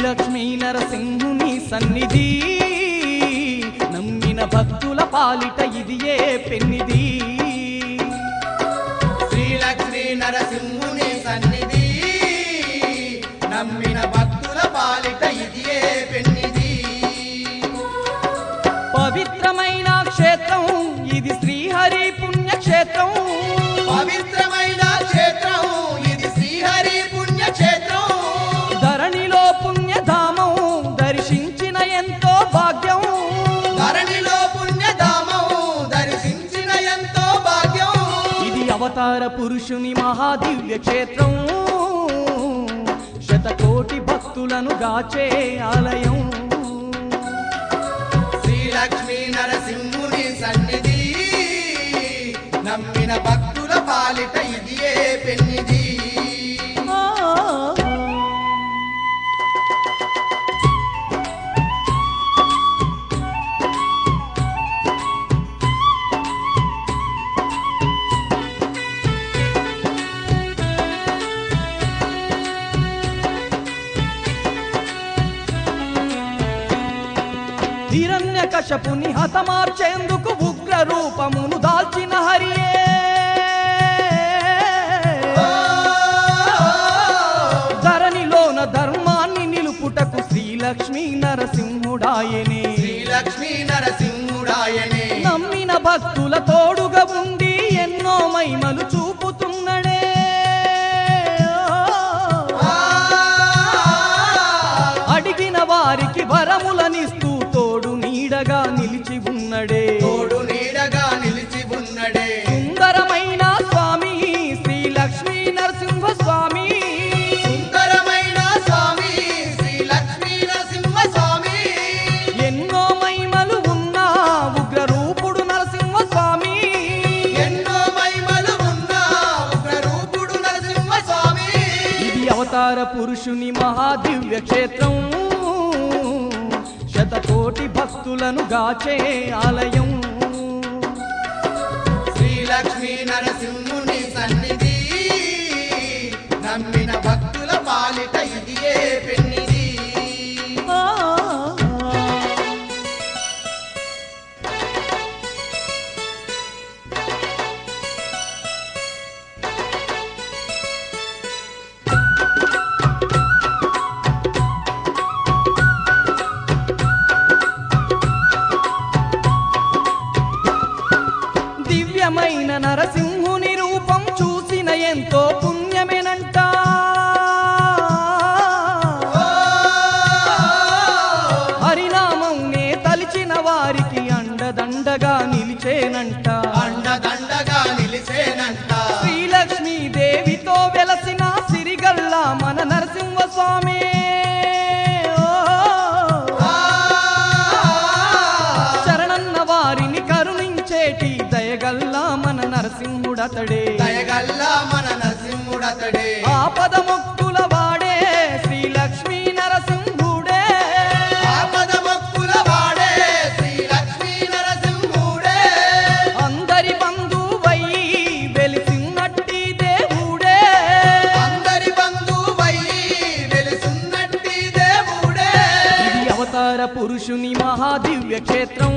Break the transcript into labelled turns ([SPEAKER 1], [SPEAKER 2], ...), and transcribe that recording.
[SPEAKER 1] లక్ష్మీ నరసింహుని సన్నిధి నమ్మిన భక్తుల పాలిట ఇదియే పెన్నిది
[SPEAKER 2] శ్రీ లక్ష్మీ నరసింహుని సన్నిధి నమ్మిన భక్తుల పాలిట ఇదియే పెన్నిది
[SPEAKER 1] పవిత్రమైన క్షేత్రం ఇది శ్రీహరి పుణ్యక్షేత్రం
[SPEAKER 2] పవిత్రమైన క్షేత్రం ఇది శ్రీహరి పుణ్యక్షేత్రం
[SPEAKER 1] ధరణిలో పుణ్యధామం దర్శించిన ఎంతో భాగ్యం
[SPEAKER 2] ధరణిలో పుణ్యధామం దర్శించిన ఎంతో భాగ్యం
[SPEAKER 1] ఇది అవతార పురుషుని మహాదివ్య క్షేత్రం శతకోటి భక్తులను గాచే ఆలయం
[SPEAKER 2] శ్రీ లక్ష్మీ నరసింహుని సన్నిధి నమ్మిన భక్తుల పాలిట ఇదియే పెన్నిది
[SPEAKER 1] హిరణ్యకశపుని హతమార్చేందుకు ఉగ్ర రూపమును దాల్చిన హరియే ధరణిలోన ధర్మాన్ని నిలుపుటకు శ్రీలక్ష్మీ నరసింహుడాయనే
[SPEAKER 2] శ్రీ లక్ష్మీ నరసింహుడాయనే
[SPEAKER 1] నమ్మిన భక్తుల తోడుగా ఉండి ఎన్నో మహిమలు చూపుతున్నడే అడిగిన వారికి వరములనిస్తూ తోడు నీడగా నిలిచి ఉన్నడే
[SPEAKER 2] తోడు నీడగా నిలిచి ఉన్నడే
[SPEAKER 1] సుందరమైన స్వామి శ్రీ లక్ష్మీ నరసింహ స్వామి
[SPEAKER 2] సుందరమైన స్వామి శ్రీ లక్ష్మీ నరసింహ స్వామి
[SPEAKER 1] ఎన్నో మహిమలు ఉన్న ఉగ్ర రూపుడు నరసింహ స్వామి
[SPEAKER 2] ఎన్నో మహిమలు ఉన్న ఉగ్రరూపుడు నరసింహ స్వామి
[SPEAKER 1] ఇది అవతార పురుషుని మహాదివ్య క్షేత్రం శతకోటి భక్తులను గాచే ఆలయం
[SPEAKER 2] శ్రీ లక్ష్మీ నరసింహుని సన్నిధి నమ్మిన భక్తుల పాలిట ఇదియే పెన్నిది
[SPEAKER 1] ఆ దివ్యమైన నరసింహుని రూపం చూసిన ఎంతో పుణ్యమేనంట హరినామం నే తలిచిన వారికి అండదండగా నిలిచేనంట
[SPEAKER 2] అండదండగా నిలిచేనంట
[SPEAKER 1] శ్రీలక్ష్మీ దేవితో వెలసిన సిరిగల్ల మన నరసింహ స్వామి శరణన్న వారిని కరుణించేటి దయగల్లా మన నరసింహుడతడే
[SPEAKER 2] దయగల్లా మన నరసింహుడతడే
[SPEAKER 1] ఆపద ముక్తుల వాడే శ్రీ లక్ష్మీ నరసింహుడే
[SPEAKER 2] ఆపద మొక్కుల వాడే శ్రీ లక్ష్మీ నరసింహుడే
[SPEAKER 1] అందరి బంధువై వెలిసినట్టి దేవుడే
[SPEAKER 2] అందరి బంధువై వెలుసున్నట్టి దేవుడే
[SPEAKER 1] ఇది అవతార పురుషుని మహాదివ్య క్షేత్రం